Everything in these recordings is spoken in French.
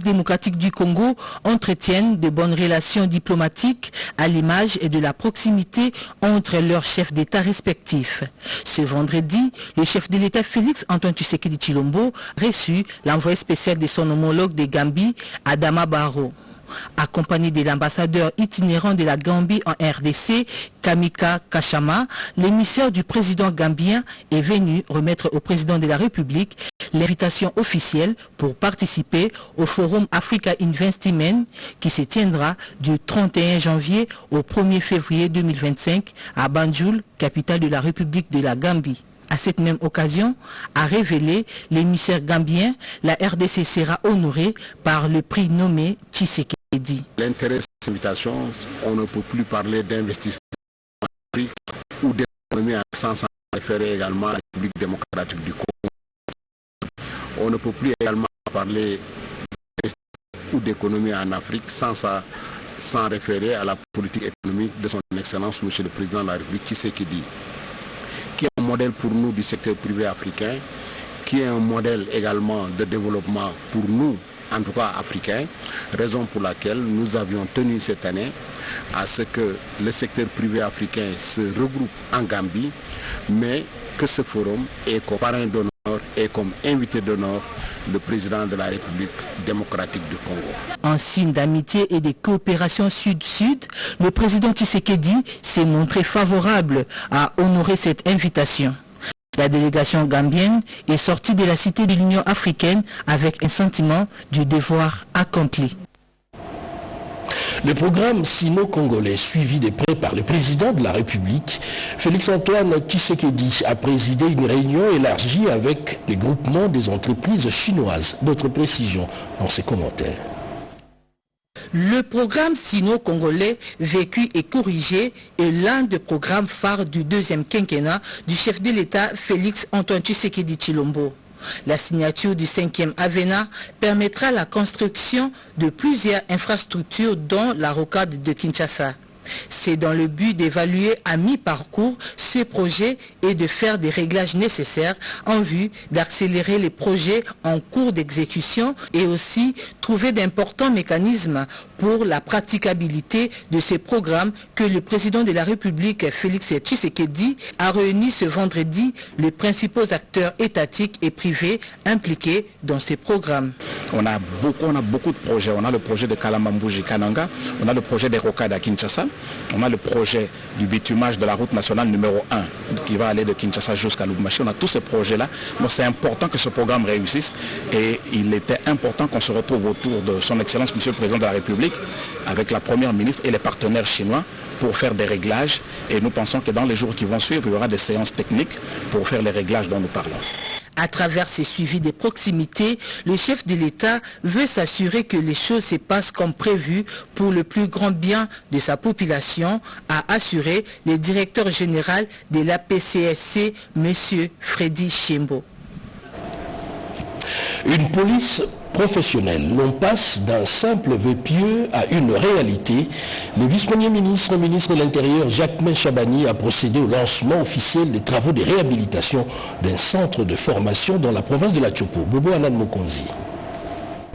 démocratique du Congo entretiennent de bonnes relations diplomatiques à l'image et de la proximité entre leurs chefs d'État respectifs. Ce vendredi, le chef de l'État Félix Antoine Tshisekedi Tshilombo reçut l'envoyé spécial de son homologue de Gambie, Adama Barrow. Accompagné de l'ambassadeur itinérant de la Gambie en RDC, Kamika Kachama, l'émissaire du président gambien est venu remettre au président de la République l'invitation officielle pour participer au Forum Africa Investment qui se tiendra du 31 janvier au 1er février 2025 à Banjul, capitale de la République de la Gambie. À cette même occasion, a révélé l'émissaire gambien, la RDC sera honorée par le prix nommé Tshisekedi. L'intérêt de cette invitation, on ne peut plus parler d'investissement en Afrique ou d'économie sans s'en référer également à la République démocratique du Congo. On ne peut plus également parler ou d'économie en Afrique sans référer à la politique économique de son Excellence, Monsieur le Président de la République Tshisekedi, qui est un modèle pour nous du secteur privé africain, qui est un modèle également de développement pour nous, en tout cas africains, raison pour laquelle nous avions tenu cette année à ce que le secteur privé africain se regroupe en Gambie, mais que ce forum ait comme parrain d'honneur et comme invité d'honneur le président de la République démocratique du Congo. En signe d'amitié et de coopération sud-sud, le président Tshisekedi s'est montré favorable à honorer cette invitation. La délégation gambienne est sortie de la cité de l'Union africaine avec un sentiment du devoir accompli. Le programme sino-congolais, suivi de près par le président de la République, Félix-Antoine Tshisekedi, a présidé une réunion élargie avec les groupements des entreprises chinoises. D'autres précisions dans ses commentaires. Le programme sino-congolais vécu et corrigé est l'un des programmes phares du deuxième quinquennat du chef de l'État Félix-Antoine Tshisekedi Tshilombo. La signature du 5e Avena permettra la construction de plusieurs infrastructures dont la rocade de Kinshasa. C'est dans le but d'évaluer à mi-parcours ce projet et de faire des réglages nécessaires en vue d'accélérer les projets en cours d'exécution et aussi trouver d'importants mécanismes pour la praticabilité de ces programmes que le président de la République, Félix Tshisekedi, a réuni ce vendredi les principaux acteurs étatiques et privés impliqués dans ces programmes. On a beaucoup de projets. On a le projet de Kalamambuji-Kananga, on a le projet des rocades à Kinshasa, on a le projet du bitumage de la route nationale numéro 1 qui va aller de Kinshasa jusqu'à Lubumbashi. On a tous ces projets-là. Donc c'est important que ce programme réussisse et il était important qu'on se retrouve autour de son Excellence, Monsieur le Président de la République, avec la Première ministre et les partenaires chinois pour faire des réglages. Et nous pensons que dans les jours qui vont suivre, il y aura des séances techniques pour faire les réglages dont nous parlons. À travers ces suivis des proximités, le chef de l'État veut s'assurer que les choses se passent comme prévu pour le plus grand bien de sa population, a assuré le directeur général de l'APCSC, M. Freddy Chembo. Une police professionnelle. L'on passe d'un simple vœu pieux à une réalité. Le vice-premier ministre de l'Intérieur, Jacquemain Chabani, a procédé au lancement officiel des travaux de réhabilitation d'un centre de formation dans la province de la Tchopo. Bobo Anan Mokonzi.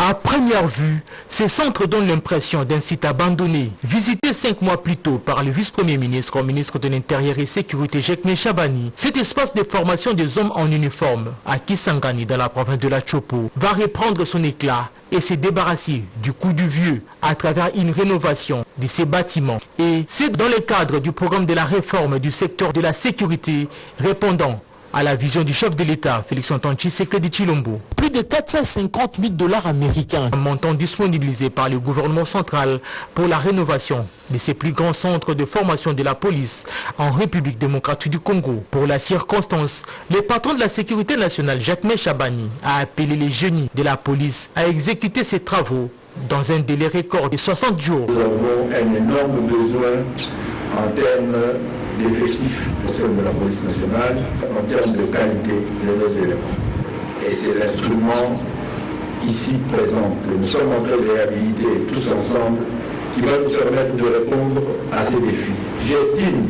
À première vue, ces centres donnent l'impression d'un site abandonné, visité 5 mois plus tôt par le vice-premier ministre au ministre de l'Intérieur et Sécurité, Jacquemain Chabani. Cet espace de formation des hommes en uniforme à Kisangani dans la province de la Tchopo va reprendre son éclat et se débarrasser du coup du vieux à travers une rénovation de ces bâtiments. Et c'est dans le cadre du programme de la réforme du secteur de la sécurité répondant à la vision du chef de l'État, Félix-Antoine Tshisekedi Tshilombo. Plus de 450 000 $ américains, un montant disponibilisé par le gouvernement central pour la rénovation de ces plus grands centres de formation de la police en République démocratique du Congo. Pour la circonstance, le patron de la sécurité nationale, Jacquemain Chabani, a appelé les génies de la police à exécuter ces travaux dans un délai record de 60 jours. Nous avons un énorme besoin en termes d'effectifs au sein de la police nationale, en termes de qualité de nos éléments. Et c'est l'instrument ici présent que nous sommes en train de réhabiliter tous ensemble qui va nous permettre de répondre à ces défis. J'estime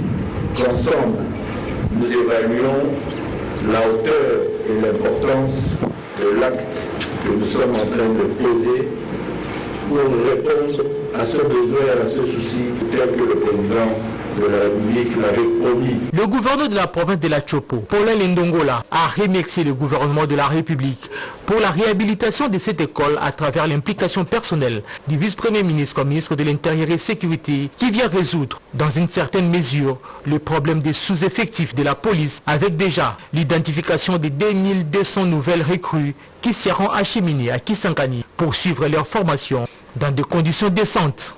qu'ensemble, nous évaluons la hauteur et l'importance de l'acte que nous sommes en train de poser pour répondre à ce besoin et à ce souci tel que le président de la République l'avait promis. Le gouverneur de la province de la Chopo, Paulin Lindongola, a remercié le gouvernement de la République pour la réhabilitation de cette école à travers l'implication personnelle du vice-premier ministre comme ministre de l'Intérieur et Sécurité qui vient résoudre dans une certaine mesure le problème des sous-effectifs de la police avec déjà l'identification des 2200 nouvelles recrues qui seront acheminées à Kisangani pour suivre leur formation dans des conditions décentes.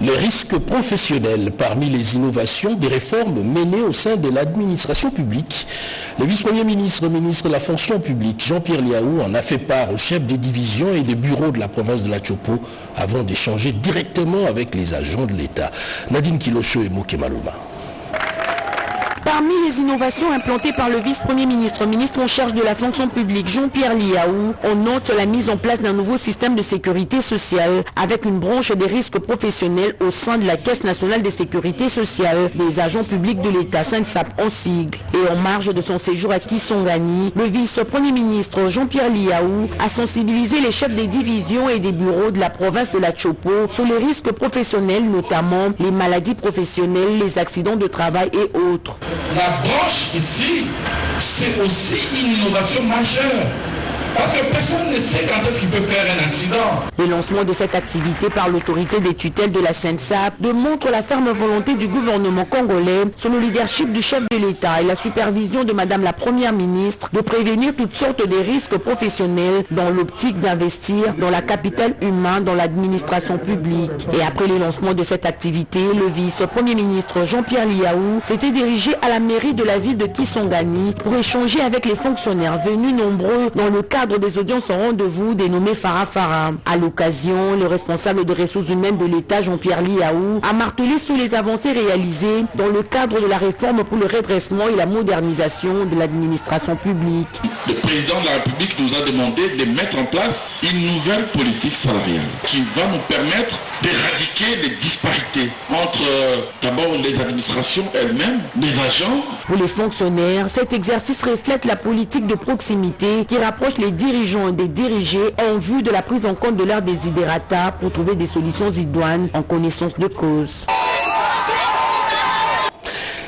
Les risques professionnels parmi les innovations des réformes menées au sein de l'administration publique. Le vice-premier ministre de la fonction publique, Jean-Pierre Liaou, en a fait part aux chefs des divisions et des bureaux de la province de la Chopo avant d'échanger directement avec les agents de l'État. Nadine Kilosho et Moké Maluma. Parmi les innovations implantées par le vice-premier ministre en charge de la fonction publique, Jean-Pierre Liaou, on note la mise en place d'un nouveau système de sécurité sociale avec une branche des risques professionnels au sein de la Caisse nationale de sécurité sociale des agents publics de l'État, SENSAP en sigle. Et en marge de son séjour à Kisangani, le vice-premier ministre Jean-Pierre Liaou a sensibilisé les chefs des divisions et des bureaux de la province de la Chopo sur les risques professionnels, notamment les maladies professionnelles, les accidents de travail et autres. La branche ici, c'est aussi une innovation majeure. Parce que personne ne sait quand est-ce qu'il peut faire un accident. Le lancement de cette activité par l'autorité des tutelles de la SENSAP démontre la ferme volonté du gouvernement congolais, sous le leadership du chef de l'État et la supervision de Madame la Première ministre, de prévenir toutes sortes de risques professionnels dans l'optique d'investir dans la capitale humaine dans l'administration publique. Et après le lancement de cette activité, le vice-premier ministre Jean-Pierre Liaou s'était dirigé à la mairie de la ville de Kisangani pour échanger avec les fonctionnaires venus nombreux dans le cadre des audiences en rendez-vous dénommé Farah Farah. À l'occasion, le responsable des ressources humaines de l'État, Jean-Pierre Liaou, a martelé sur les avancées réalisées dans le cadre de la réforme pour le redressement et la modernisation de l'administration publique. Le président de la République nous a demandé de mettre en place une nouvelle politique salariale qui va nous permettre d'éradiquer les disparités entre d'abord les administrations elles-mêmes, les agents. Pour les fonctionnaires, cet exercice reflète la politique de proximité qui rapproche les dirigeants et des dirigés en vue de la prise en compte de leurs desiderata pour trouver des solutions idoines en connaissance de cause.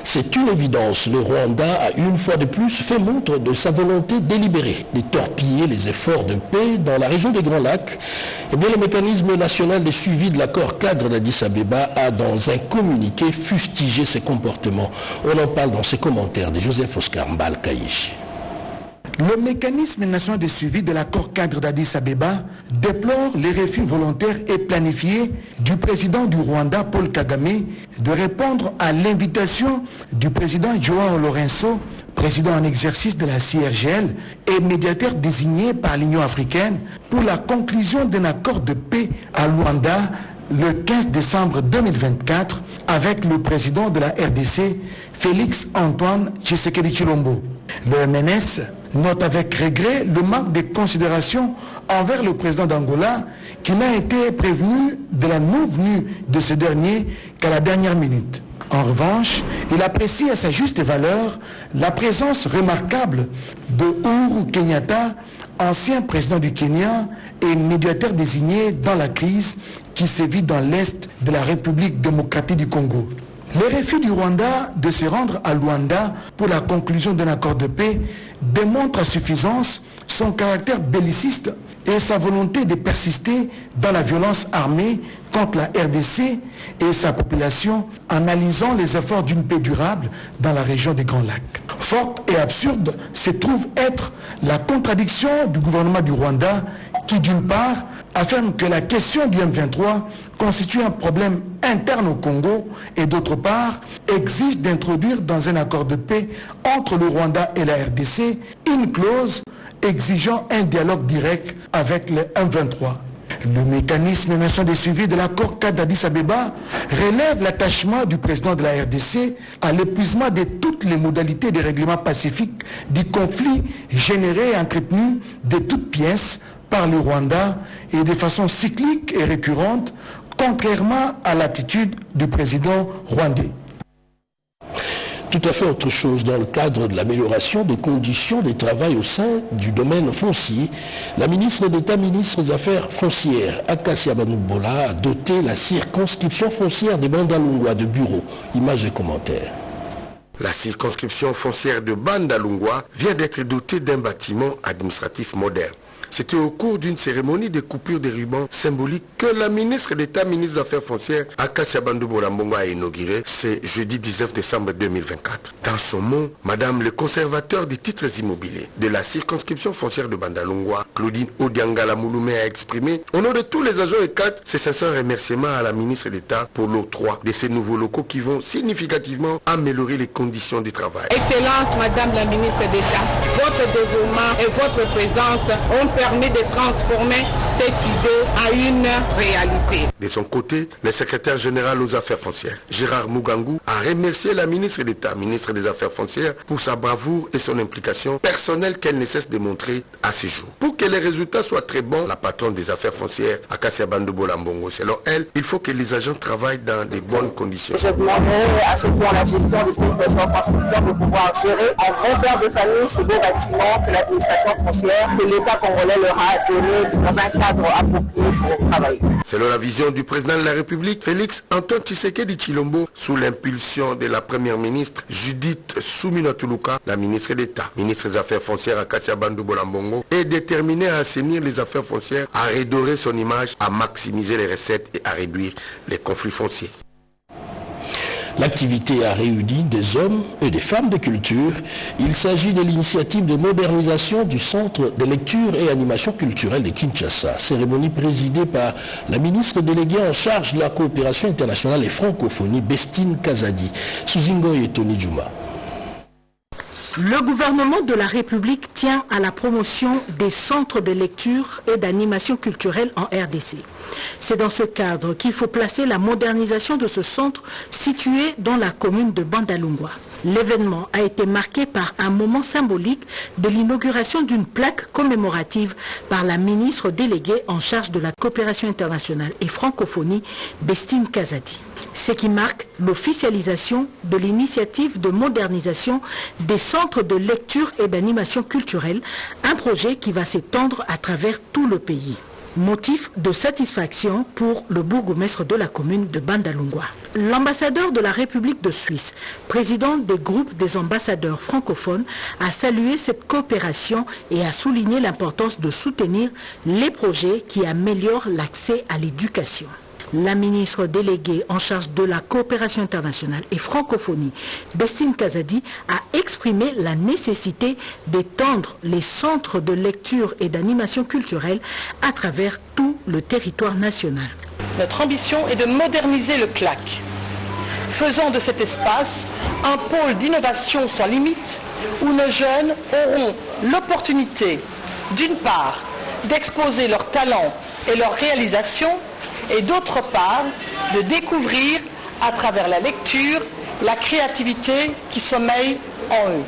C'est une évidence, le Rwanda a une fois de plus fait montre de sa volonté délibérée de torpiller les efforts de paix dans la région des Grands Lacs. Eh bien, le mécanisme national de suivi de l'accord cadre d'Addis Abeba a dans un communiqué fustigé ces comportements. On en parle dans ses commentaires de Joseph Oscar Mbal-Kaïch. Le mécanisme national de suivi de l'accord cadre d'Addis Abeba déplore les refus volontaires et planifiés du président du Rwanda, Paul Kagame, de répondre à l'invitation du président João Lourenço, président en exercice de la CIRGL et médiateur désigné par l'Union africaine pour la conclusion d'un accord de paix à Luanda le 15 décembre 2024 avec le président de la RDC, Félix Antoine Tshisekedi Tshilombo. Le MNS note avec regret le manque de considération envers le président d'Angola qui n'a été prévenu de la non-venue de ce dernier qu'à la dernière minute. En revanche, il apprécie à sa juste valeur la présence remarquable de Uhuru Kenyatta, ancien président du Kenya et médiateur désigné dans la crise qui sévit dans l'est de la République démocratique du Congo. Le refus du Rwanda de se rendre à Luanda pour la conclusion d'un accord de paix démontre à suffisance son caractère belliciste et sa volonté de persister dans la violence armée contre la RDC et sa population en analysant les efforts d'une paix durable dans la région des Grands Lacs. Forte et absurde se trouve être la contradiction du gouvernement du Rwanda qui, d'une part, affirme que la question du M23 constitue un problème interne au Congo et, d'autre part, exige d'introduire dans un accord de paix entre le Rwanda et la RDC une clause exigeant un dialogue direct avec le M23. Le mécanisme national de suivi de l'accord cadre d'Addis Abeba relève l'attachement du président de la RDC à l'épuisement de toutes les modalités de règlement pacifique du conflit généré et entretenu de toutes pièces par le Rwanda et de façon cyclique et récurrente, contrairement à l'attitude du président rwandais. Tout à fait autre chose dans le cadre de l'amélioration des conditions de travail au sein du domaine foncier. La ministre d'État, ministre des Affaires foncières, Acacia Banoubola, a doté la circonscription foncière des Bandalungwa de bureaux. Images et commentaires. La circonscription foncière de Bandalungwa vient d'être dotée d'un bâtiment administratif moderne. C'était au cours d'une cérémonie de coupure de ruban symbolique que la ministre d'État, ministre des Affaires foncières, Acacia Banoubola a inauguré ce jeudi 19 décembre 2024. Dans son mot, Madame le conservateur des titres immobiliers de la circonscription foncière de Bandalungwa, Claudine Odiangala Mouloumé, a exprimé, au nom de tous les agents et cadres, ses sincères remerciements à la ministre d'État pour l'octroi de ces nouveaux locaux qui vont significativement améliorer les conditions du travail. Excellence, Madame la ministre d'État, votre dévouement et votre présence ont permis de transformer cette idée à une réalité. De son côté, le secrétaire général aux affaires foncières, Gérard Mougangou, a remercié la ministre d'État, ministre des Affaires foncières, pour sa bravoure et son implication personnelle qu'elle ne cesse de montrer à ce jour. Pour que les résultats soient très bons, la patronne des affaires foncières, Acacia Banoubola Mbongo, selon elle, il faut que les agents travaillent dans de bonnes conditions. Je demanderai à ce point la gestion de ces personnes constructeurs de pouvoir gérer en bon père de famille ces beaux bâtiments que l'administration foncière, que l'État congolais leur a donné dans un cadre approprié pour travailler. Selon la vision du président de la République, Félix Antoine Tshisekedi Tshilombo, sous l'impulsion de la première ministre Judith Soumina Toulouka, la ministre d'État, ministre des Affaires foncières Acacia Banoubola Mbongo, est déterminée à assainir les affaires foncières, à redorer son image, à maximiser les recettes et à réduire les conflits fonciers. L'activité a réuni des hommes et des femmes de culture. Il s'agit de l'initiative de modernisation du Centre de lecture et animation culturelle de Kinshasa. Cérémonie présidée par la ministre déléguée en charge de la coopération internationale et francophonie, Bestine Kazadi. Souzingo et Tony Djouma. Le gouvernement de la République tient à la promotion des centres de lecture et d'animation culturelle en RDC. C'est dans ce cadre qu'il faut placer la modernisation de ce centre situé dans la commune de Bandalungwa. L'événement a été marqué par un moment symbolique de l'inauguration d'une plaque commémorative par la ministre déléguée en charge de la coopération internationale et francophonie, Bestine Kazadi. Ce qui marque l'officialisation de l'initiative de modernisation des centres de lecture et d'animation culturelle, un projet qui va s'étendre à travers tout le pays. Motif de satisfaction pour le bourgmestre de la commune de Bandalungwa. L'ambassadeur de la République de Suisse, président des groupes des ambassadeurs francophones, a salué cette coopération et a souligné l'importance de soutenir les projets qui améliorent l'accès à l'éducation. La ministre déléguée en charge de la coopération internationale et francophonie, Bestine Kazadi, a exprimé la nécessité d'étendre les centres de lecture et d'animation culturelle à travers tout le territoire national. Notre ambition est de moderniser le CLAC, faisant de cet espace un pôle d'innovation sans limite où nos jeunes auront l'opportunité, d'une part, d'exposer leurs talents et leurs réalisations, et d'autre part, de découvrir à travers la lecture la créativité qui sommeille en eux.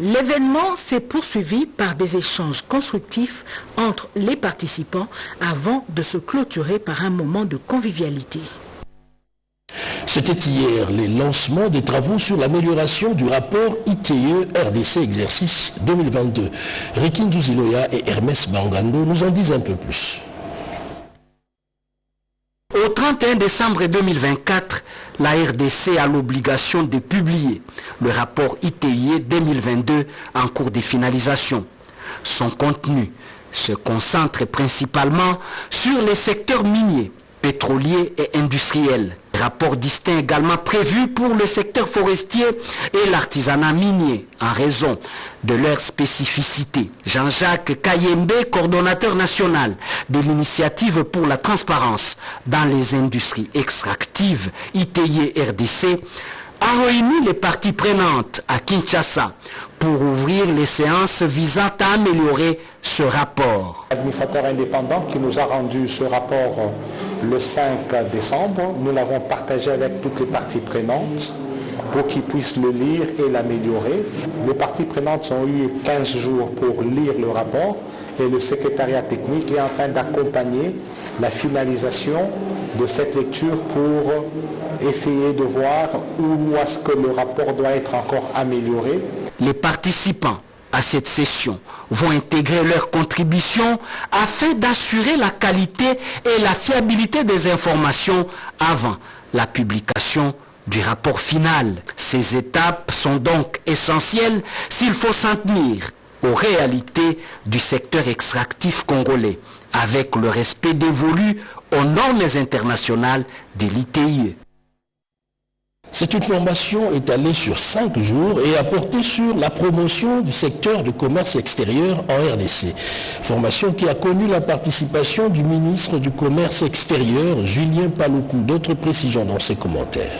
L'événement s'est poursuivi par des échanges constructifs entre les participants avant de se clôturer par un moment de convivialité. C'était hier les lancements des travaux sur l'amélioration du rapport ITE RDC exercice 2022. Rikin Zouziloya et Hermès Bangando nous en disent un peu plus. Au 31 décembre 2024, la RDC a l'obligation de publier le rapport ITIE 2022 en cours de finalisation. Son contenu se concentre principalement sur les secteurs miniers, pétroliers et industriels. Rapport distinct également prévu pour le secteur forestier et l'artisanat minier en raison de leur spécificité. Jean-Jacques Kayembe, coordonnateur national de l'initiative pour la transparence dans les industries extractives ITIE RDC, a réuni les parties prenantes à Kinshasa pour ouvrir les séances visant à améliorer ce rapport. L'administrateur indépendant qui nous a rendu ce rapport le 5 décembre, nous l'avons partagé avec toutes les parties prenantes pour qu'ils puissent le lire et l'améliorer. Les parties prenantes ont eu 15 jours pour lire le rapport et le secrétariat technique est en train d'accompagner la finalisation de cette lecture pour essayer de voir où est-ce que le rapport doit être encore amélioré. Les participants à cette session vont intégrer leurs contributions afin d'assurer la qualité et la fiabilité des informations avant la publication du rapport final. Ces étapes sont donc essentielles s'il faut s'en tenir aux réalités du secteur extractif congolais, avec le respect dévolu aux normes internationales de l'ITIE. C'est une formation étalée sur 5 jours et a porté sur la promotion du secteur du commerce extérieur en RDC. Formation qui a connu la participation du ministre du Commerce extérieur, Julien Paloukou. D'autres précisions dans ses commentaires.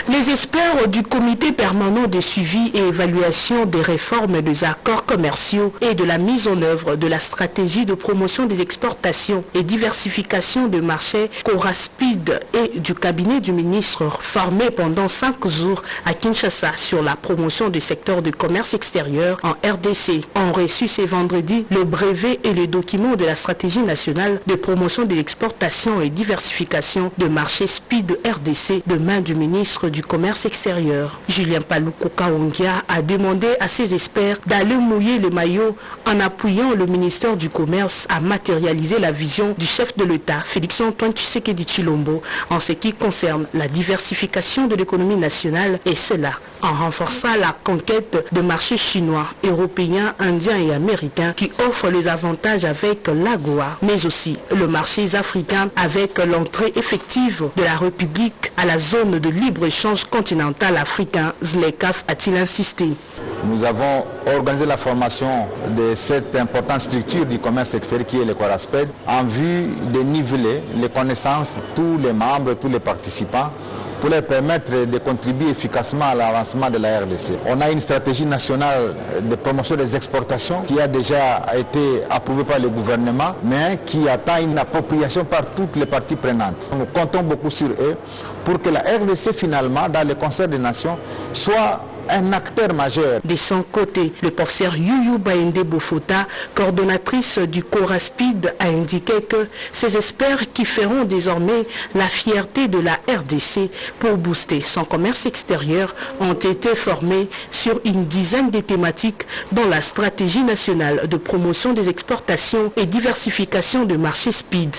Les experts du comité permanent de suivi et évaluation des réformes des accords commerciaux et de la mise en œuvre de la stratégie de promotion des exportations et diversification de marchés Coraspid et du cabinet du ministre formé pendant 5 jours à Kinshasa sur la promotion du secteur du commerce extérieur en RDC ont reçu ce vendredi le brevet et les documents de la stratégie nationale de promotion des exportations et diversification de marchés SPID RDC de main du ministre du commerce extérieur. Julien Paloukou Kaongia a demandé à ses experts d'aller mouiller le maillot en appuyant le ministère du commerce à matérialiser la vision du chef de l'État, Félix-Antoine Tshisekedi Tshilombo, en ce qui concerne la diversification de l'économie nationale, et cela en renforçant la conquête de marchés chinois, européens, indiens et américains qui offrent les avantages avec l'AGOA, mais aussi le marché africain avec l'entrée effective de la République à la zone de libre-échange continental africain, ZLECAf, a-t-il insisté. Nous avons organisé la formation de cette importante structure du commerce extérieur qui est le Corasped en vue de niveler les connaissances de tous les membres, tous les participants, pour leur permettre de contribuer efficacement à l'avancement de la RDC. On a une stratégie nationale de promotion des exportations qui a déjà été approuvée par le gouvernement, mais qui attend une appropriation par toutes les parties prenantes. Nous comptons beaucoup sur eux pour que la RDC, finalement, dans le concert des nations, soit un acteur majeur. De son côté, le professeur Yuyu Baende Bofota, coordonnatrice du Coraspid, a indiqué que ces experts qui feront désormais la fierté de la RDC pour booster son commerce extérieur ont été formés sur une dizaine de thématiques dans la stratégie nationale de promotion des exportations et diversification de marchés SPID.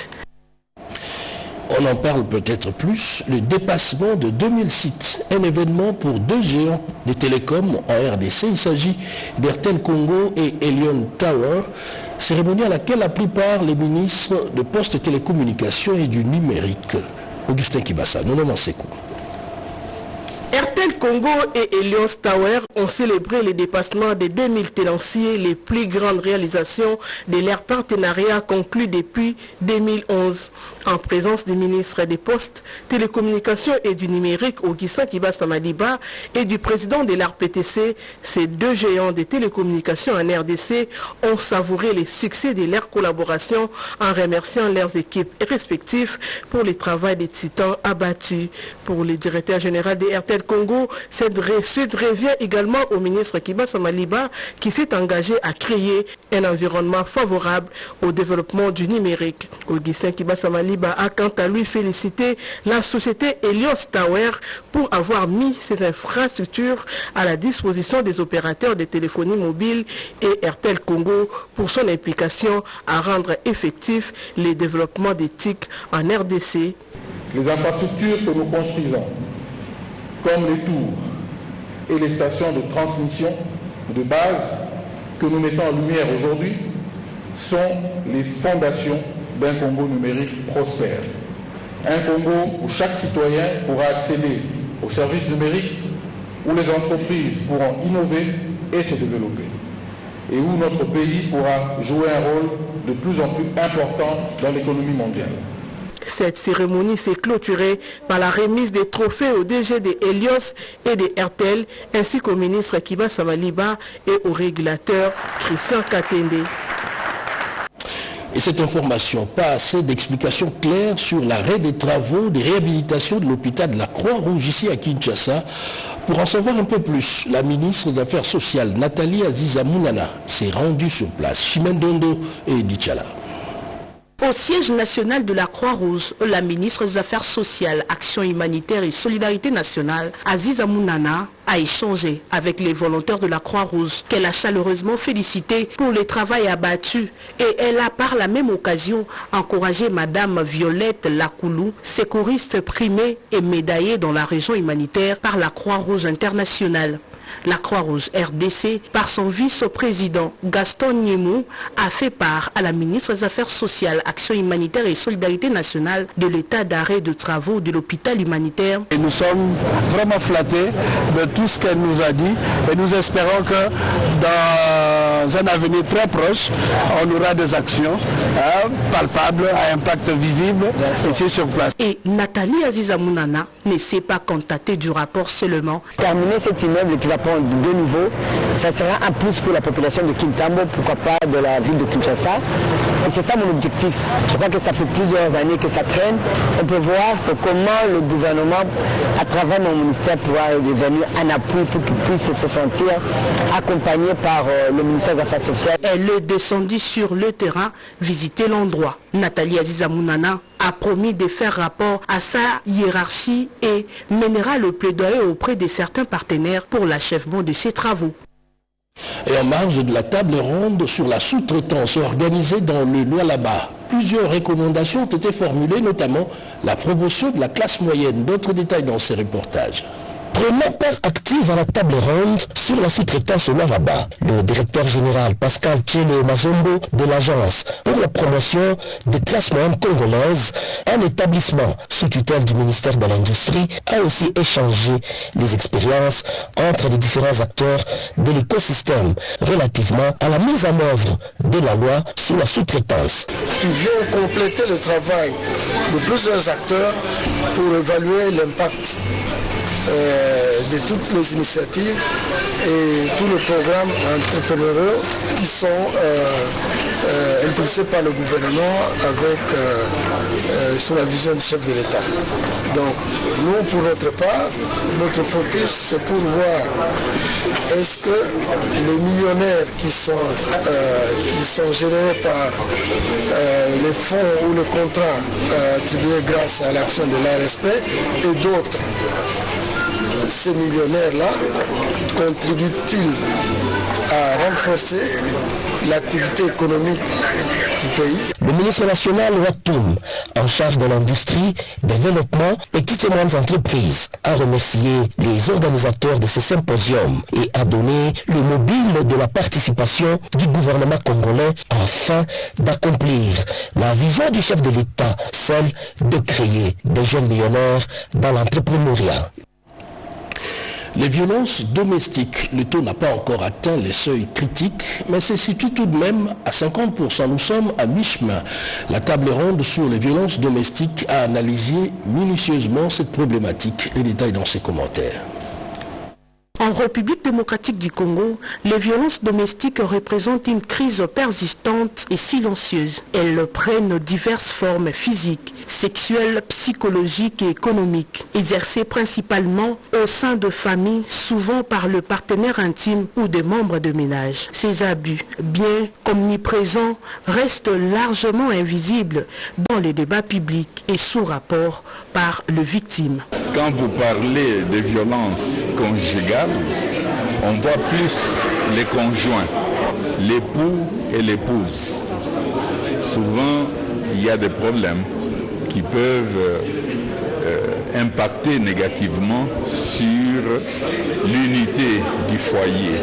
On en parle peut-être plus, le dépassement de 2000 sites, un événement pour 2 géants des télécoms en RDC. Il s'agit d'Airtel Congo et Elion Tower, cérémonie à laquelle a pris part les ministres de Postes et Télécommunications et du Numérique. Augustin Kibassa, Nonoman Sekou. Airtel Congo et Elion Tower ont célébré le dépassement des 2000 tenanciers, les plus grandes réalisations de leur partenariat conclu depuis 2011. En présence du ministre des Postes, Télécommunications et du Numérique, Augustin Kibassa Madiba, et du président de l'ARPTC, ces 2 géants des télécommunications en RDC ont savouré les succès de leur collaboration en remerciant leurs équipes respectives pour le travail des titans abattus. Pour le directeur général de Airtel Congo, cette réussite revient également au ministre Kibassa Maliba qui s'est engagé à créer un environnement favorable au développement du numérique. Augustin Kibassa Maliba a quant à lui félicité la société Elion Tower pour avoir mis ses infrastructures à la disposition des opérateurs de téléphonie mobile et Airtel Congo pour son implication à rendre effectif les développements des TIC en RDC. Les infrastructures que nous construisons, comme les tours et les stations de transmission de base que nous mettons en lumière aujourd'hui, sont les fondations d'un Congo numérique prospère. Un Congo où chaque citoyen pourra accéder aux services numériques, où les entreprises pourront innover et se développer, et où notre pays pourra jouer un rôle de plus en plus important dans l'économie mondiale. Cette cérémonie s'est clôturée par la remise des trophées au DG de Helios et de Airtel, ainsi qu'au ministre Kibassa Maliba et au régulateur Christian Katende. Et cette information, pas assez d'explications claires sur l'arrêt des travaux de réhabilitation de l'hôpital de la Croix-Rouge ici à Kinshasa. Pour en savoir un peu plus, la ministre des Affaires sociales, Nathalie Aziza Mounana, s'est rendue sur place. Chimène Dondo et Edith Chala. Au siège national de la Croix-Rouge, la ministre des Affaires sociales, Action humanitaire et solidarité nationale, Aziza Mounana, a échangé avec les volontaires de la Croix-Rouge qu'elle a chaleureusement félicité pour le travail abattu et elle a par la même occasion encouragé Madame Violette Lakoulou, secouriste primée et médaillée dans la région humanitaire par la Croix-Rouge internationale. La Croix-Rouge RDC, par son vice-président Gaston Niemou, a fait part à la ministre des Affaires sociales, Action humanitaire et solidarité nationale de l'état d'arrêt de travaux de l'hôpital humanitaire. Et nous sommes vraiment flattés de tout ce qu'elle nous a dit et nous espérons que dans un avenir très proche, on aura des actions palpables, à impact visible ici sur place. Et Nathalie Aziza Mounana ne s'est pas contentée du rapport seulement. Terminer cet immeuble qui va prendre 2 niveaux, ça sera un plus pour la population de Kintambo, pourquoi pas de la ville de Kinshasa. Et c'est ça mon objectif. Je crois que ça fait plusieurs années que ça traîne. On peut voir comment le gouvernement, à travers mon ministère, pourra devenir un appui pour qu'il puisse se sentir accompagné par le ministère des Affaires sociales. Elle est descendue sur le terrain, visiter l'endroit. Nathalie Aziza Mounana a promis de faire rapport à sa hiérarchie et mènera le plaidoyer auprès de certains partenaires pour l'achèvement de ces travaux. Et en marge de la table ronde sur la sous-traitance organisée dans le Lualaba, plusieurs recommandations ont été formulées, notamment la promotion de la classe moyenne. D'autres détails dans ces reportages. Première place active à la table ronde sur la sous-traitance au Lualaba. Le directeur général Pascal Tchelo Mazombo de l'Agence pour la promotion des classes moyennes congolaises, un établissement sous tutelle du ministère de l'Industrie, a aussi échangé les expériences entre les différents acteurs de l'écosystème relativement à la mise en œuvre de la loi sur la sous-traitance. Qui vient compléter le travail de plusieurs acteurs pour évaluer l'impact de toutes les initiatives et tous les programmes entrepreneuriaux qui sont impulsés par le gouvernement avec sous la vision du chef de l'État. Donc nous, pour notre part, notre focus c'est pour voir est-ce que les millionnaires qui sont générés par les fonds ou le contrat attribués grâce à l'action de l'ARSP et d'autres, ces millionnaires-là contribuent-ils à renforcer l'activité économique du pays? Le ministre national Watoum, en charge de l'industrie, développement, petites et moyennes entreprises, a remercié les organisateurs de ce symposium et a donné le mobile de la participation du gouvernement congolais afin d'accomplir la vision du chef de l'État, celle de créer des jeunes millionnaires dans l'entrepreneuriat. Les violences domestiques, le taux n'a pas encore atteint les seuils critiques, mais se situe tout de même à 50%. Nous sommes à mi-chemin. La table ronde sur les violences domestiques a analysé minutieusement cette problématique. Les détails dans ses commentaires. En République démocratique du Congo, les violences domestiques représentent une crise persistante et silencieuse. Elles prennent diverses formes physiques, sexuelles, psychologiques et économiques, exercées principalement au sein de familles, souvent par le partenaire intime ou des membres de ménage. Ces abus, bien qu'omniprésents, restent largement invisibles dans les débats publics et sous rapport par le victime. Quand vous parlez de violences conjugales, on voit plus les conjoints, l'époux et l'épouse. Souvent, il y a des problèmes qui peuvent impacter négativement sur l'unité du foyer.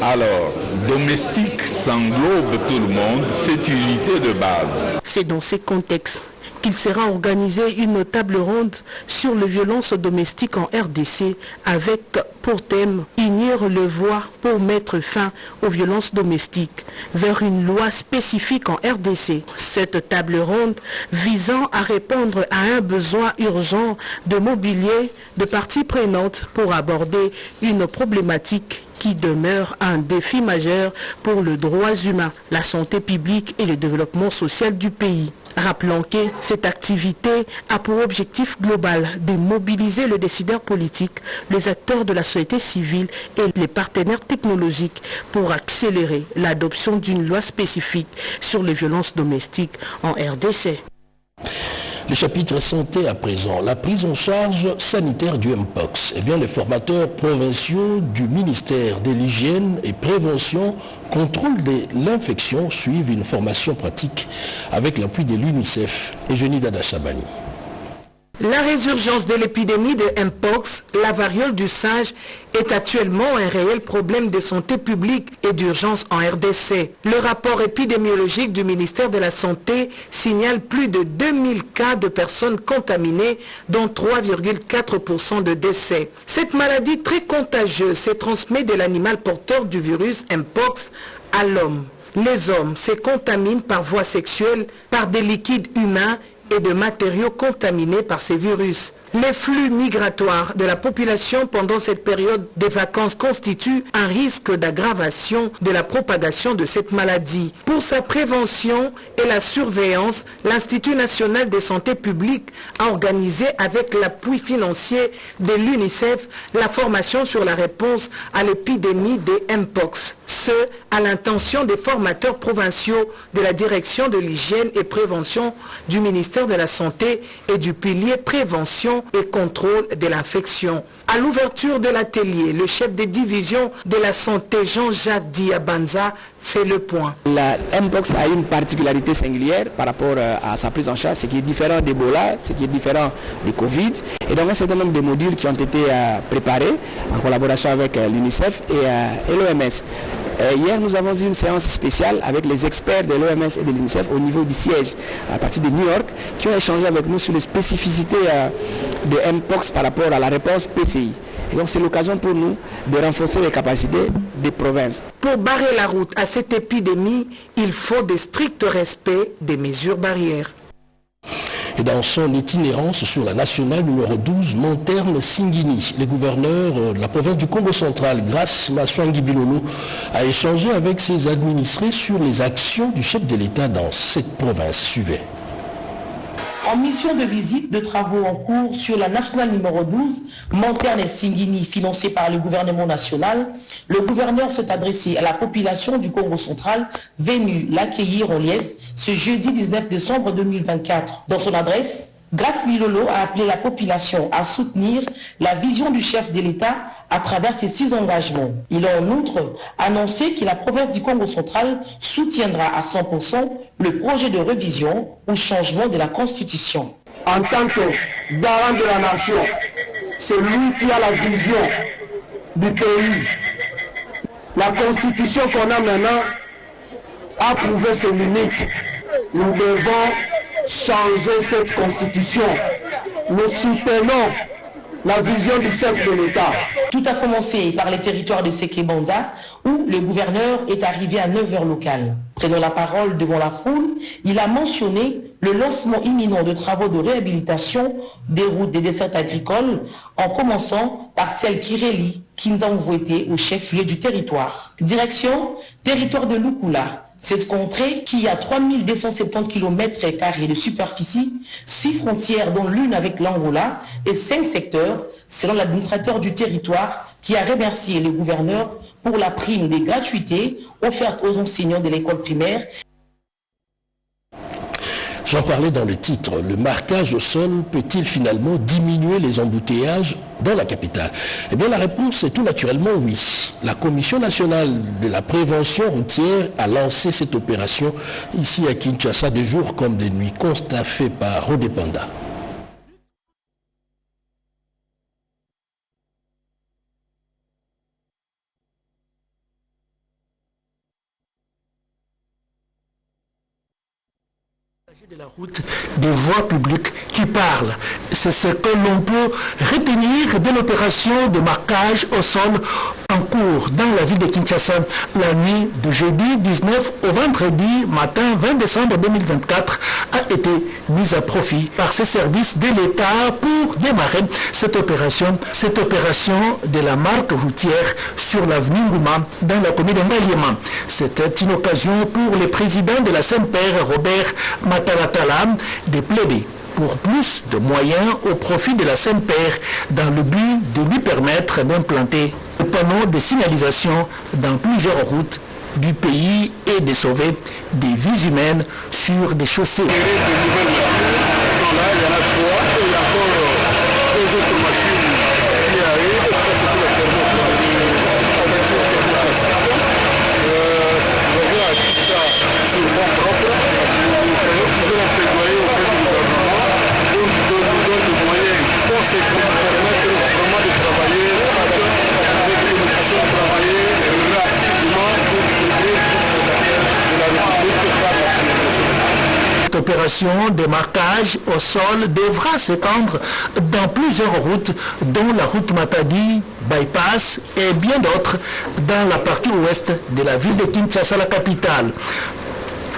Alors, domestique s'englobe tout le monde, c'est une unité de base. C'est dans ces contextes qu'il sera organisé une table ronde sur les violences domestiques en RDC avec pour thème « Unir les voix pour mettre fin aux violences domestiques » vers une loi spécifique en RDC. Cette table ronde visant à répondre à un besoin urgent de mobilier de parties prenantes pour aborder une problématique qui demeure un défi majeur pour les droits humains, la santé publique et le développement social du pays. Rappelant que cette activité a pour objectif global de mobiliser le décideur politique, les acteurs de la société civile et les partenaires technologiques pour accélérer l'adoption d'une loi spécifique sur les violences domestiques en RDC. Le chapitre santé à présent, la prise en charge sanitaire du Mpox. Les formateurs provinciaux du ministère de l'Hygiène et Prévention, contrôle de l'infection suivent une formation pratique avec l'appui de l'UNICEF. Eugénie Dada Chabani. La résurgence de l'épidémie de Mpox, la variole du singe, est actuellement un réel problème de santé publique et d'urgence en RDC. Le rapport épidémiologique du ministère de la Santé signale plus de 2000 cas de personnes contaminées, dont 3,4% de décès. Cette maladie très contagieuse se transmet de l'animal porteur du virus Mpox à l'homme. Les hommes se contaminent par voie sexuelle, par des liquides humains et de matériaux contaminés par ces virus. Les flux migratoires de la population pendant cette période des vacances constituent un risque d'aggravation de la propagation de cette maladie. Pour sa prévention et la surveillance, l'Institut national de santé publique a organisé avec l'appui financier de l'UNICEF la formation sur la réponse à l'épidémie des Mpox. Ce, à l'intention des formateurs provinciaux de la direction de l'hygiène et prévention du ministère de la Santé et du pilier prévention et contrôle de l'infection. À l'ouverture de l'atelier, le chef de division de la santé Jean-Jacques Diabanza fait le point. La Mpox a une particularité singulière par rapport à sa prise en charge, ce qui est différent d'Ebola, ce qui est différent du Covid. Et donc un certain nombre de modules qui ont été préparés en collaboration avec l'UNICEF et l'OMS. Hier, nous avons eu une séance spéciale avec les experts de l'OMS et de l'UNICEF au niveau du siège, à partir de New York, qui ont échangé avec nous sur les spécificités de Mpox par rapport à la réponse PCI. Et donc c'est l'occasion pour nous de renforcer les capacités des provinces. Pour barrer la route à cette épidémie, il faut de strict respect des mesures barrières. Et dans son itinérance sur la nationale numéro 12, Monterne-Singini, le gouverneur de la province du Congo central, Grace Maswangi Bilolo, a échangé avec ses administrés sur les actions du chef de l'État dans cette province. Suivez. En mission de visite de travaux en cours sur la nationale numéro 12, Monterne-Singini, financée par le gouvernement national, le gouverneur s'est adressé à la population du Congo central venue l'accueillir en liesse ce jeudi 19 décembre 2024. Dans son adresse, Grace Bilolo a appelé la population à soutenir la vision du chef de l'État à travers ses 6 engagements. Il a en outre annoncé que la province du Congo central soutiendra à 100% le projet de révision ou changement de la Constitution. En tant que garant de la nation, c'est lui qui a la vision du pays. La Constitution qu'on a maintenant a prouvé ses limites. Nous devons changer cette Constitution. Nous soutenons la vision du chef de l'État. Tout a commencé par les territoires de Sekebanda, où le gouverneur est arrivé à 9h locales. Prenant la parole devant la foule, il a mentionné le lancement imminent de travaux de réhabilitation des routes des dessertes agricoles, en commençant par celle qui relie Kinza-Mvouété au chef-lieu du territoire. Direction, territoire de Lukula. Cette contrée, qui a 3270 km² de superficie, 6 frontières dont l'une avec l'Angola et 5 secteurs, selon l'administrateur du territoire, qui a remercié le gouverneur pour la prime des gratuités offerte aux enseignants de l'école primaire. J'en parlais dans le titre. Le marquage au sol peut-il finalement diminuer les embouteillages dans la capitale? Eh bien, la réponse est tout naturellement oui. La Commission nationale de la prévention routière a lancé cette opération ici à Kinshasa de jour comme de nuit. Constat fait par Rodé Panda. De la route, des voies publiques qui parlent. C'est ce que l'on peut retenir de l'opération de marquage au sol en cours dans la ville de Kinshasa la nuit de jeudi 19 au vendredi matin 20 décembre 2024 a été mise à profit par ces services de l'État pour démarrer cette opération de la marque routière sur l'avenue Ngouma dans la commune de Ngaliema. C'était une occasion pour le président de la SEMPER, Robert Matalatala, de plaider pour plus de moyens au profit de la SEMPER dans le but de lui permettre d'implanter des panneaux de signalisation dans plusieurs routes du pays et de sauver des vies humaines sur des chaussées. Cette opération de marquage au sol devra s'étendre dans plusieurs routes, dont la route Matadi, Bypass et bien d'autres dans la partie ouest de la ville de Kinshasa, la capitale.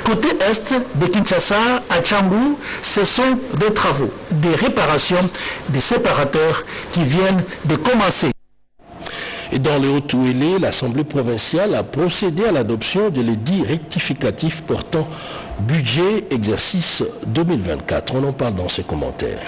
Côté est de Kinshasa, à Tchangou, ce sont des travaux, des réparations, des séparateurs qui viennent de commencer. Et dans le Haut-Ouélé, l'Assemblée provinciale a procédé à l'adoption de l'édit rectificatif portant budget exercice 2024. On en parle dans ses commentaires.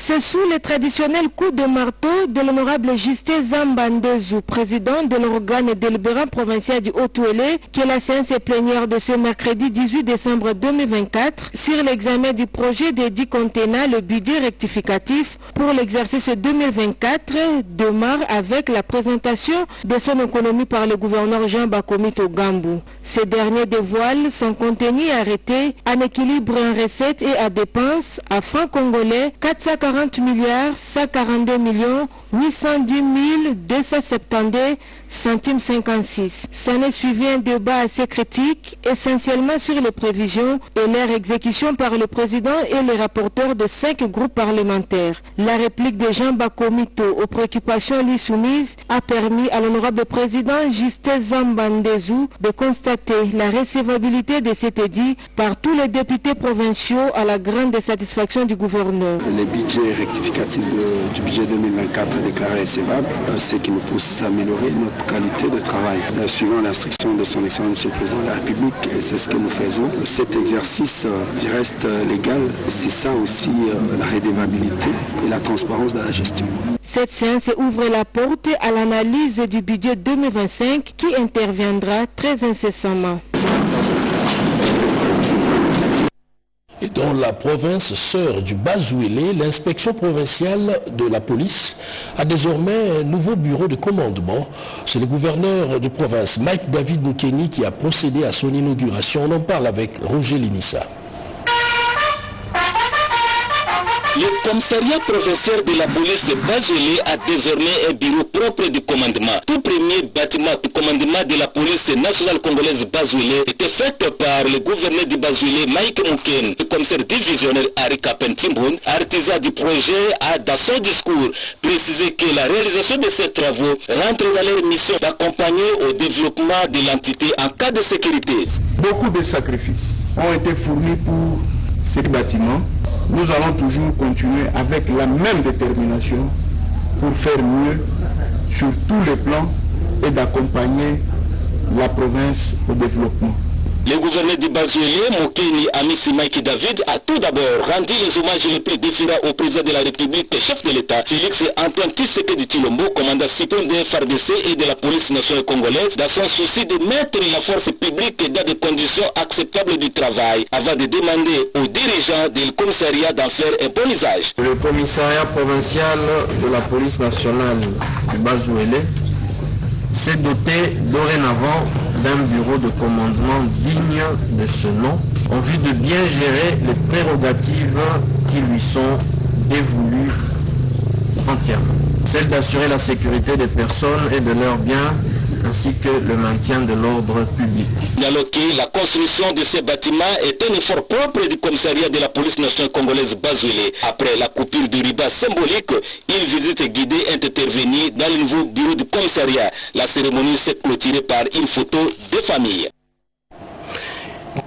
C'est sous le traditionnel coup de marteau de l'honorable Justin Zambandezu, président de l'organe délibérant provincial du Haut-Ouélé, que la séance plénière de ce mercredi 18 décembre 2024 sur l'examen du projet d'édit contenant le budget rectificatif pour l'exercice 2024 démarre avec la présentation de son économie par le gouverneur Jean Bakomito Gambou. Ce dernier dévoile son contenu arrêté en équilibre en recettes et à dépenses à francs congolais 440 142 810 272 centimes 56. Ça n'est suivi un débat assez critique, essentiellement sur les prévisions et leur exécution par le président et les rapporteurs de 5 groupes parlementaires. La réplique de Jean Bakomito aux préoccupations lui soumises a permis à l'honorable président Justin Zambandezu de constater la recevabilité de cet édit par tous les députés provinciaux à la grande satisfaction du gouverneur. Le budget rectificatif du budget 2024 est déclaré recevable, ce qui nous pousse à améliorer notre qualité de travail, suivant l'instruction de son Excellence M. le Président de la République, et c'est ce que nous faisons. Cet exercice qui reste légal, c'est ça aussi la redevabilité et la transparence de la gestion. Cette séance ouvre la porte à l'analyse du budget 2025 qui interviendra très incessamment. Et dans la province sœur du Bas-Ouélé, l'inspection provinciale de la police a désormais un nouveau bureau de commandement. C'est le gouverneur de province, Mike David Moukeni, qui a procédé à son inauguration. On en parle avec Roger Linissa. Le commissariat provincial de la police de Bas-Ouélé a désormais un bureau propre de commandement. Tout premier bâtiment de commandement de la police nationale congolaise Bas-Ouélé était fait par le gouverneur de Bas-Ouélé, Mike Moukeni. Le commissaire divisionnaire Harry Kapentimboun, artisan du projet, a dans son discours précisé que la réalisation de ces travaux rentre dans leur mission d'accompagner au développement de l'entité en cas de sécurité. Beaucoup de sacrifices ont été fournis pour ces bâtiments. Nous allons toujours continuer avec la même détermination pour faire mieux sur tous les plans et d'accompagner la province au développement. Le gouverneur de Bas-Ouélé, Moukeni Amissi Mike David, a tout d'abord rendu les hommages les plus déférents au président de la République, chef de l'État, Félix Antoine Tshisekedi Tshilombo, commandant suprême de FARDC et de la police nationale congolaise, dans son souci de mettre la force publique dans des conditions acceptables du travail, avant de demander aux dirigeants du commissariat d'en faire un bon usage. Le commissariat provincial de la police nationale du Bas-Ouélé s'est doté dorénavant d'un bureau de commandement digne de ce nom, en vue de bien gérer les prérogatives qui lui sont dévolues entièrement. Celle d'assurer la sécurité des personnes et de leurs biens ainsi que le maintien de l'ordre public. La construction de ces bâtiments est un effort propre du commissariat de la police nationale congolaise Bazouélé. Après la coupure du riba symbolique, une visite guidée est intervenue dans le nouveau bureau du commissariat. La cérémonie s'est clôturée par une photo de famille.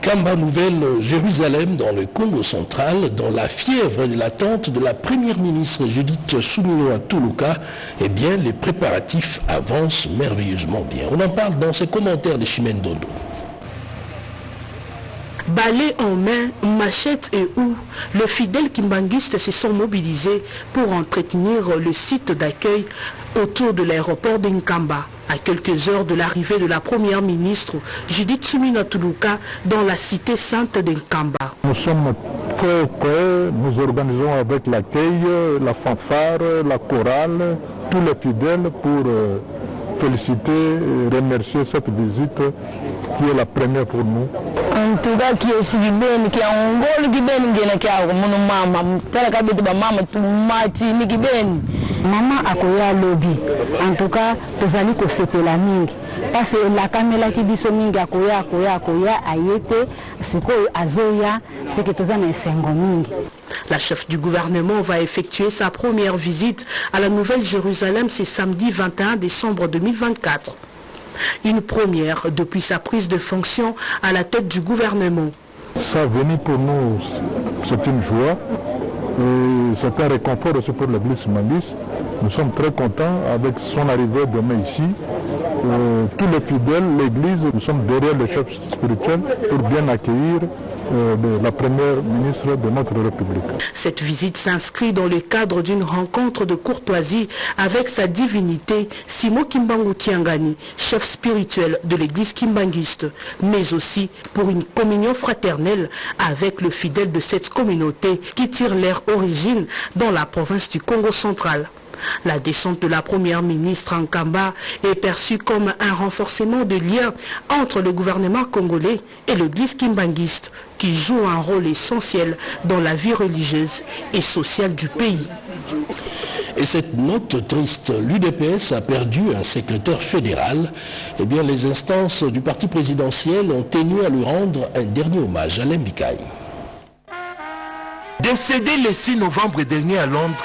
Kamba Nouvelle Jérusalem dans le Congo central, dans la fièvre de l'attente de la première ministre Judith Suminwa Tuluka, eh bien les préparatifs avancent merveilleusement bien. On en parle dans ses commentaires de Chimène Dondo. Balai en main, machette et houe, les fidèles kimbanguistes se sont mobilisés pour entretenir le site d'accueil autour de l'aéroport d'Inkamba, à quelques heures de l'arrivée de la première ministre Judith Suminwa Tuluka dans la cité sainte d'Inkamba. Nous sommes très prêts, nous organisons avec l'accueil, la fanfare, la chorale, tous les fidèles pour féliciter et remercier cette visite qui est la première pour nous. En tout cas, qui est aussi bien, qui a un rôle qui est bien, qui a un maman, tel que maman, tout mati, ni qui bien. Maman a koya lobby. En tout cas, tous amis que c'est la mingi. Parce que la caméra qui dit mingi a koya ayete, c'est quoi azoya, c'est que tous amis sengo mingi. La chef du gouvernement va effectuer sa première visite à la Nouvelle-Jérusalem ce samedi 21 décembre 2024. Une première depuis sa prise de fonction à la tête du gouvernement. Sa venue pour nous, c'est une joie et c'est un réconfort aussi pour l'église Mandis. Nous sommes très contents avec son arrivée demain ici. Tous les fidèles, l'église, nous sommes derrière le chef spirituel pour bien accueillir la première ministre de notre République. Cette visite s'inscrit dans le cadre d'une rencontre de courtoisie avec sa divinité Simo Kimbangu Kiangani, chef spirituel de l'église kimbanguiste, mais aussi pour une communion fraternelle avec le fidèle de cette communauté qui tire leur origine dans la province du Congo central. La descente de la première ministre en Kamba est perçue comme un renforcement de liens entre le gouvernement congolais et l'église kimbanguiste qui joue un rôle essentiel dans la vie religieuse et sociale du pays. Et cette note triste, l'UDPS a perdu un secrétaire fédéral. Eh bien, les instances du parti présidentiel ont tenu à lui rendre un dernier hommage. Alain Bikaï. Décédé le 6 novembre dernier à Londres,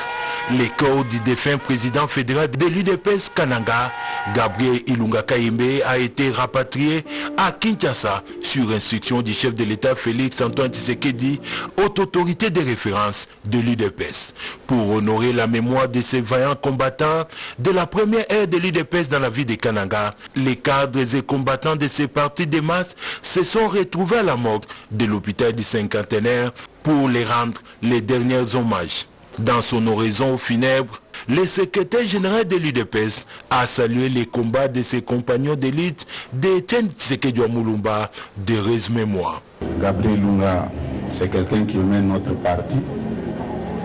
les corps du défunt président fédéral de l'UDPS Kananga, Gabriel Ilunga Kayembe, a été rapatrié à Kinshasa sur instruction du chef de l'État Félix Antoine Tshisekedi, haute autorité de référence de l'UDPS, pour honorer la mémoire de ces vaillants combattants de la première ère de l'UDPS dans la ville de Kananga. Les cadres et combattants de ces partis de masse se sont retrouvés à la morgue de l'hôpital du Cinquantenaire pour les rendre les derniers hommages. Dans son oraison funèbre, le secrétaire général de l'UDPS a salué les combats de ses compagnons d'élite d'Étienne Tshisekedi Mulumba, d'heureuse mémoire. Gabriel Ilunga, c'est quelqu'un qui aimait notre parti,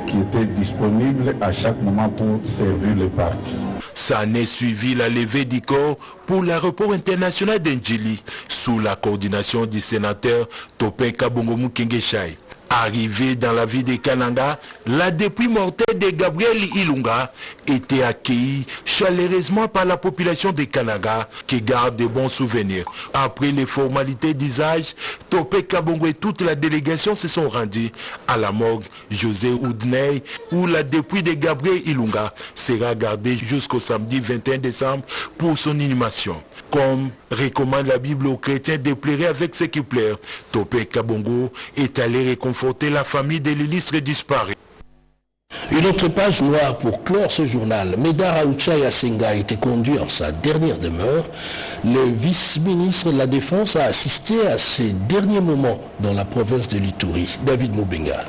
qui était disponible à chaque moment pour servir le parti. Ça n'est suivi la levée du corps pour l'aéroport international d'Ndjili sous la coordination du sénateur Topin Kabongo Mukengeshai. Arrivé dans la ville de Kananga, la dépouille mortelle de Gabriel Ilunga était accueillie chaleureusement par la population de Kananga qui garde de bons souvenirs. Après les formalités d'usage, Topé Kabongo et toute la délégation se sont rendus à la morgue José Oudney où la dépouille de Gabriel Ilunga sera gardée jusqu'au samedi 21 décembre pour son inhumation. Comme recommande la Bible aux chrétiens de pleurer avec ce qui pleure, Topé Kabongo est allé réconforter la famille de l'illustre disparu. Une autre page noire pour clore ce journal. Médard Aouchai Asenga a été conduit en sa dernière demeure. Le vice-ministre de la Défense a assisté à ses derniers moments dans la province de l'Ituri. David Moubenga.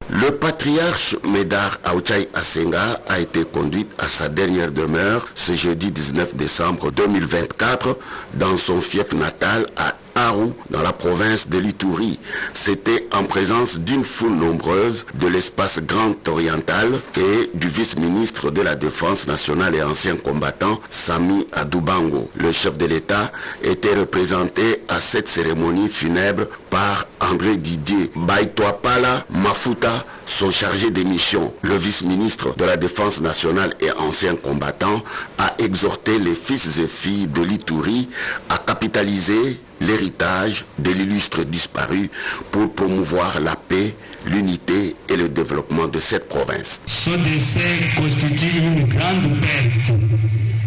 Le patriarche Médard Aouchai Asenga a été conduit à sa dernière demeure ce jeudi 19 décembre 2024 dans son fief natal à Aru, dans la province de l'Ituri. C'était en présence d'une foule nombreuse de l'espace Grand Oriental et du vice-ministre de la Défense nationale et ancien combattant, Sami Adoubango. Le chef de l'État était représenté à cette cérémonie funèbre par André Didier Baitoapala Mafuta, son chargé de mission. Le vice-ministre de la Défense nationale et ancien combattant a exhorté les fils et filles de l'Ituri à capitaliser l'héritage de l'illustre disparu pour promouvoir la paix, l'unité et le développement de cette province. Ce décès constitue une grande perte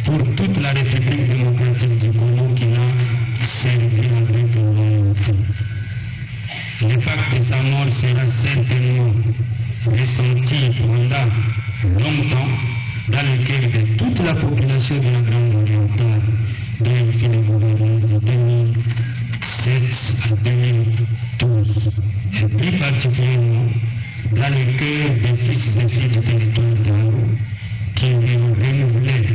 pour toute la République démocratique du Congo qui a servi avec loyauté. L'impact de sa mort sera certainement ressenti pendant longtemps dans le cœur de toute la population de la Grande Orientale, dont il fit le gouvernement de 2007 à 2012, et plus particulièrement dans le cœur des fils et filles du territoire d'Aru qui lui ont renouvelé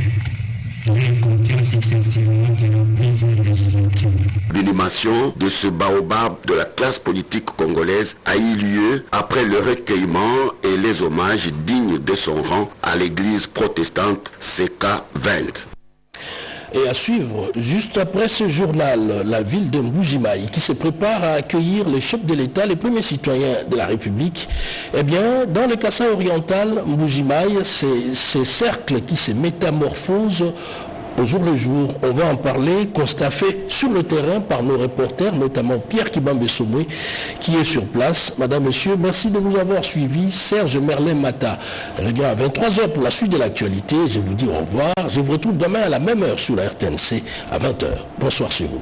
leur confiance successivement durant plusieurs législatures. L'inhumation de ce baobab de la classe politique congolaise a eu lieu après le recueillement et les hommages dignes de son rang à l'église protestante CK20. Et à suivre, juste après ce journal, la ville de Mbujimaï qui se prépare à accueillir le chef de l'État, les premiers citoyens de la République. Eh bien, dans le Kassai oriental, Mbujimaï, c'est ce cercle qui se métamorphose au jour le jour. On va en parler, constat fait sur le terrain par nos reporters, notamment Pierre Kibambe Somoué, qui est sur place. Madame, Monsieur, merci de nous avoir suivis. Serge Merlin-Mata revient à 23h pour la suite de l'actualité. Je vous dis au revoir. Je vous retrouve demain à la même heure sur la RTNC à 20h. Bonsoir chez vous.